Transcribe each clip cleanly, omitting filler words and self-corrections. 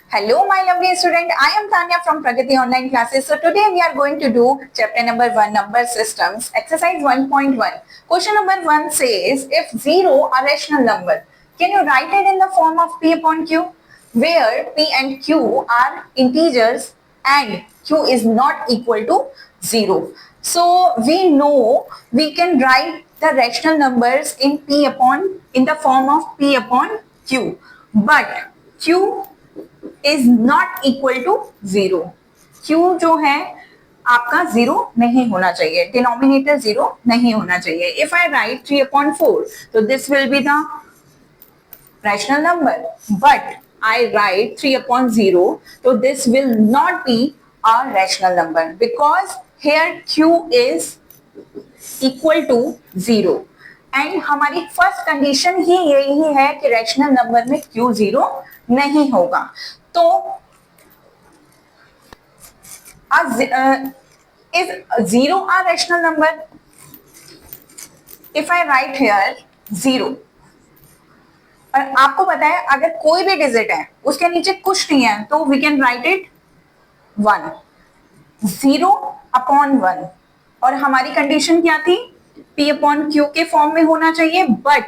Hello, my lovely student. I am Tanya from Pragati Online Classes. So today we are going to do chapter number 1, number systems, exercise 1.1. Question number 1 says, if 0 are rational number, can you write it in the form of P upon Q, where P and Q are integers and Q is not equal to 0. So we know we can write the rational numbers in the form of P upon Q, but Q is not equal to zero. Q जो है आपका zero नहीं होना चाहिए, denominator zero नहीं होना चाहिए. If I write 3/4 तो this will be the rational number, but I write 3/0 तो this will not be a rational number because here Q is equal to zero. And हमारी फर्स्ट कंडीशन ही यही है कि रैशनल नंबर में Q जीरो नहीं होगा. तो is 0 a rational number? If I write here 0, और आपको पता है अगर कोई भी डिजिट है उसके नीचे कुछ नहीं है तो वी कैन राइट इट 1. 0/1 और हमारी कंडीशन क्या थी? P अपॉन Q के फॉर्म में होना चाहिए, but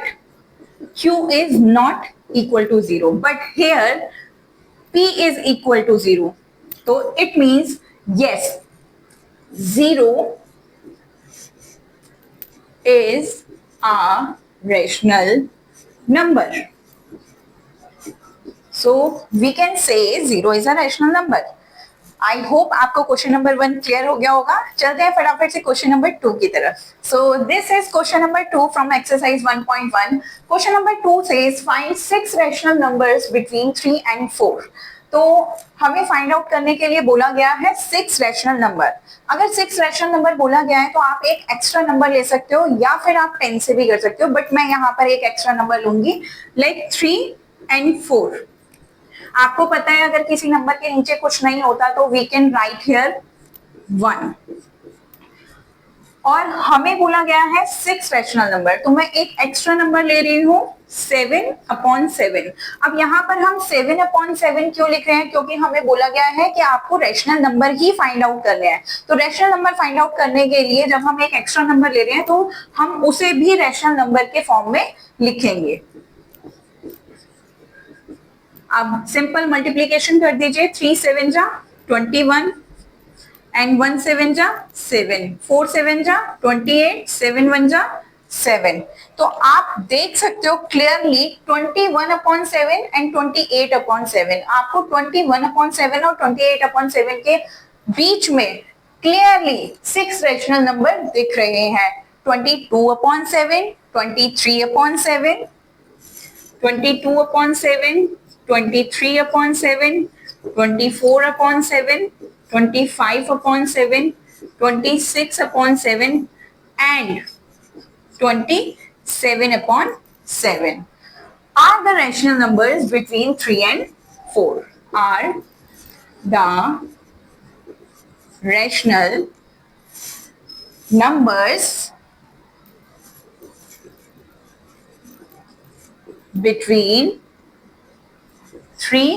Q is not equal to 0. But here P is equal to 0. So it means yes, 0 is a rational number. So we can say 0 is a rational number. I hope आपको question number 1 clear हो गया होगा. चलते हैं फटाफट से question number 2 की तरफ. So this is question number 2 from exercise 1.1. Question number 2 says find 6 rational numbers between 3 and 4. तो हमें फाइंड आउट करने के लिए बोला गया है 6 रैशनल नंबर. अगर 6 रैशनल नंबर बोला गया है तो आप एक एक्स्ट्रा नंबर ले सकते हो या फिर आप 10 से भी कर सकते हो, बट मैं यहाँ पर एक एक्स्ट्रा नंबर लूंगी लाइक 3 and 4. आपको पता है अगर किसी नंबर के नीचे कुछ नहीं होता तो वी कैन राइट हियर 1. और हमें बोला गया है 6 रैशनल नंबर, तो मैं एक एक्स्ट्रा नंबर ले रही हूँ 7/7. अब यहाँ पर हम 7/7 क्यों लिख रहे हैं? क्योंकि हमें बोला गया है कि आपको रैशनल नंबर ही फाइंड आउट करने हैं. तो रैशनल नंबर फाइंड आउट करने के लिए जब हम एक एक्स्ट्रा नंबर ले रहे हैं तो हम उसे भी रैशनल नंबर के फॉर्म में लिखेंगे. अब सिंपल मल्टीप्लीकेशन कर दीजिए. 3 7 जा 21 एंड 1 7 जा 7, 4 7 जा 28, 7 1 जा 7. तो आप देख सकते हो क्लियरली 21/7 एंड 28/7. आपको 21/7 और 28/7 के बीच में क्लियरली 6 रैशनल नंबर दिख रहे हैं. 22/7, 23/7, 22/7, 23/7, 24/7, 25/7, 26/7 and 27/7 are the rational numbers between 3 and 4. Are the rational numbers between 3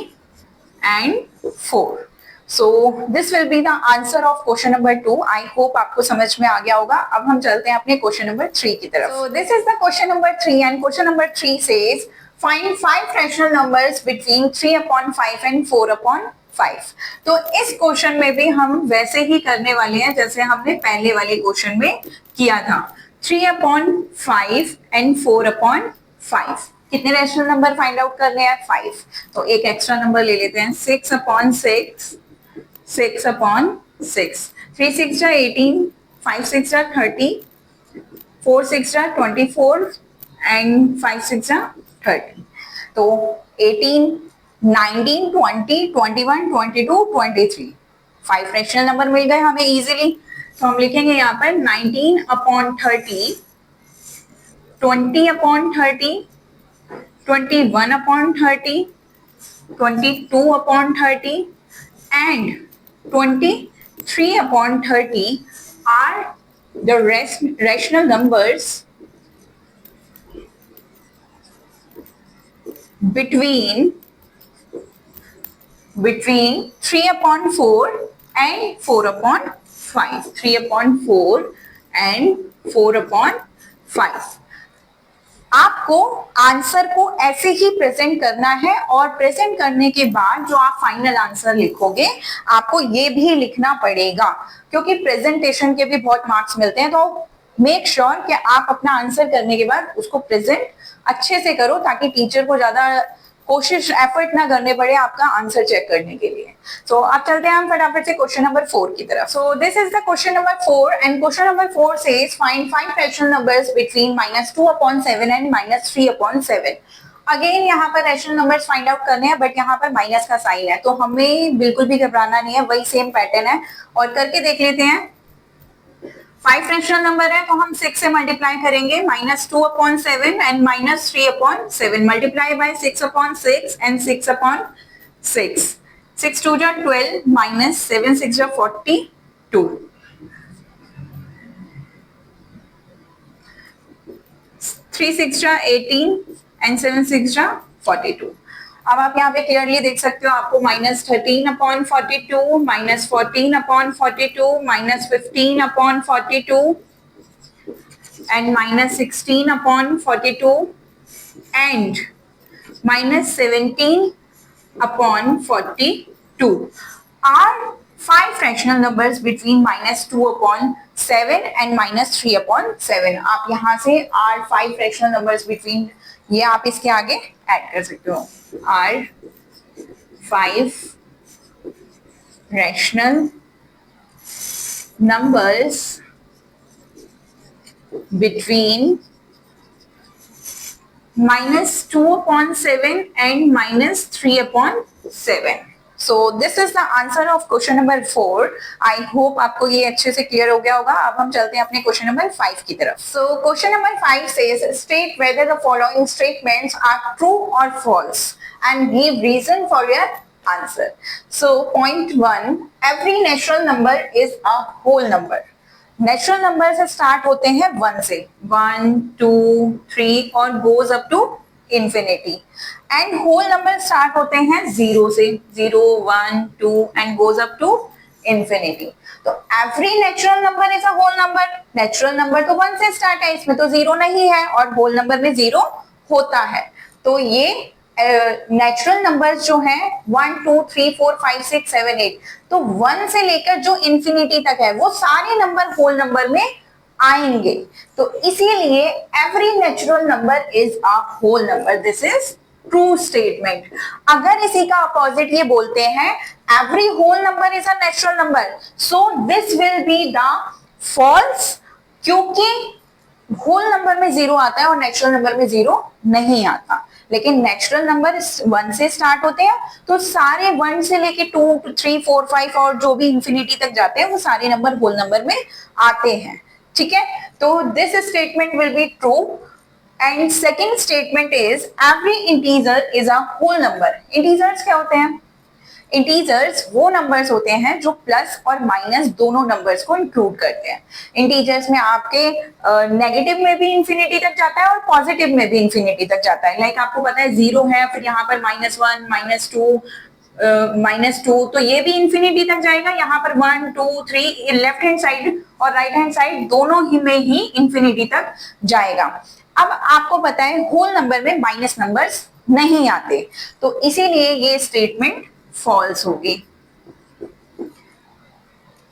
and 4. So this will be the answer of question number 2. I hope आपको समझ में आ गया होगा. अब हम चलते हैं अपने question number 3 की तरफ. So this is the question number 3 and question number 3 says find 5 rational numbers between 3/5 and 4/5. तो इस क्वेश्चन में भी हम वैसे ही करने वाले हैं जैसे हमने पहले वाले क्वेश्चन में किया था. 3/5 and 4/5. कितने रैशनल नंबर फाइंड आउट करने हैं? 5. तो एक एक्स्ट्रा नंबर ले लेते हैं. 6/6, 6/6. 3 6 जा 18, 5 6 जा 30, 4 6 जा 24 एंड 5 6 जा 30. तो 18, 19, 20, 21, 22, 23. 5 रैशनल नंबर मिल गए हमें इजीली. तो हम लिखेंगे यहाँ पर 19/30, 20/30, 21/30, 22/30 and 23/30 are the rational numbers between between 3/4 and 4/5. 3/4 and 4/5. आपको आंसर को ऐसे ही प्रेजेंट करना है और प्रेजेंट करने के बाद जो आप फाइनल आंसर लिखोगे आपको ये भी लिखना पड़ेगा, क्योंकि प्रेजेंटेशन के भी बहुत मार्क्स मिलते हैं। तो मेक श्योर कि आप अपना आंसर करने के बाद उसको प्रेजेंट अच्छे से करो, ताकि टीचर को ज्यादा कोशिश एफर्ट ना करने पड़े आपका आंसर चेक करने के लिए। सो अब चलते हैं हम फटाफट से क्वेश्चन नंबर 4 की तरफ। So this is the question number 4 and question number 4 says find 5 rational numbers between -2/7 and -3/7। Again यहाँ पर रैशनल नंबर्स फाइंड आउट करने हैं, बट यहाँ पर माइनस का साइन है, तो हमें बिल्कुल भी घबराना नहीं है, वही सेम पैटर्न है और करके देख लेते हैं। 5 रैशनल नंबर है तो हम 6 से मल्टीप्लाई करेंगे, -2/7 and -3/7 multiply by 6/6 and 6/6। 6 2 12 -7 6 42। 3 6 18 and 7 6 42। अब आप यहाँ पे क्लियरली देख सकते हो, आपको -13/42, -14/42, -15/42 and -16/42 and -17/42 are 5 fractional numbers between -2/7 and -3/7। आप यहाँ से are 5 fractional numbers between, ये आप इसके आगे ऐड कर सकते हो, are 5 rational numbers between -2/7 and -3/7। So this is the answer of question number 4. I hope आपको ये अच्छे से क्लियर हो गया होगा। अब हम चलते हैं अपने क्वेश्चन नंबर 5 की तरफ। So question number 5 says state whether the following statements are true or false and give reason for your answer. So point 1, every natural number is a whole number. Natural number से स्टार्ट होते हैं 1 से, 1 2 3 और goes up to infinity. And whole number start होते हैं 0 से, 0 1 2 and goes up to infinity. तो every natural number is a whole number. Natural number तो 1 से स्टार्ट है, इसमें तो 0 नहीं है, और होल नंबर में 0 होता है। तो ये नेचुरल नंबर्स जो हैं 1 2 3 4 5 6 7 8, तो 1 से लेकर जो इंफिनिटी तक है वो सारे नंबर होल नंबर में आएंगे। तो इसीलिए every natural number is a whole number. This is true statement. अगर इसी का अपोजिट ये बोलते हैं every whole number is a natural number, so this will be the false, क्योंकि होल नंबर में 0 आता है और नेचुरल नंबर में 0 नहीं आता। लेकिन नेचुरल नंबर 1 से स्टार्ट होते हैं, तो सारे 1 से लेके 2 3 4 5 और जो भी इंफिनिटी तक जाते हैं वो सारे नंबर होल नंबर में आते हैं। ठीक है, तो this statement will be true. And second statement is every integer is a whole number. Integers क्या होते हैं? इंटीजर्स वो नंबर्स होते हैं जो प्लस और माइनस दोनों नंबर्स को इंक्लूड करते हैं। इंटीजर्स में आपके नेगेटिव में भी इंफिनिटी तक जाता है और पॉजिटिव में भी इंफिनिटी तक जाता है। लाइक आपको पता है 0 है, फिर यहाँ पर -1 -2 तो ये भी इंफिनिटी तक जाएगा। यहाँ पर 1 2 3 लेफ्ट हैंड साइड और राइट हैंड साइड दोनों ही में ही इंफिनिटी तक जाएगा। अब आपको पता है होल नंबर में माइनस नंबर्स नहीं आते, तो इसीलिए ये स्टेटमेंट फॉल्स होगी।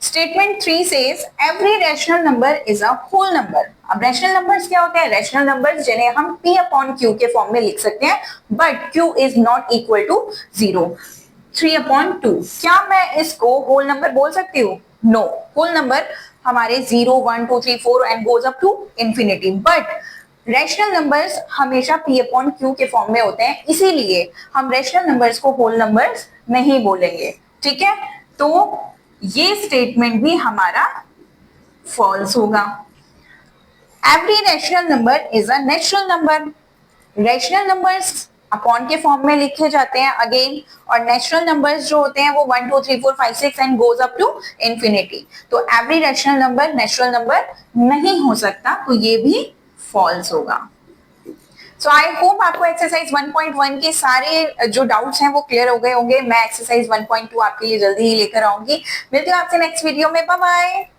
Statement 3 says every rational number is a whole number. अब रैशनल नंबर्स क्या होते हैं? रैशनल नंबर्स जिन्हें हम P/Q के फॉर्म में लिख सकते हैं, but Q is not equal to 0। 3/2, क्या मैं इसको होल नंबर बोल सकती हूँ? नो, होल नंबर हमारे 0 1 2 3 4 and goes up to infinity, but rational numbers हमेशा P/Q के फॉर्म में होते हैं, इसीलिए हम रैशनल नंबर्स को होल नंबर्स नहीं बोलेंगे। ठीक है, तो ये स्टेटमेंट भी हमारा फॉल्स होगा। Every rational number is a natural number. Rational numbers upon के फॉर्म में लिखे जाते हैं अगेन, और नेचुरल नंबर्स जो होते हैं वो 1 2 3 4 5 6 and goes up to infinity. तो every rational number natural number नहीं हो सकता, तो ये भी फॉल्स होगा। सो आई होप आपको एक्सरसाइज 1.1 के सारे जो डाउट्स हैं वो क्लियर हो गए होंगे। मैं एक्सरसाइज 1.2 आपके लिए जल्दी ही लेकर आऊंगी। मिलती हूँ आपसे नेक्स्ट वीडियो में। Bye bye.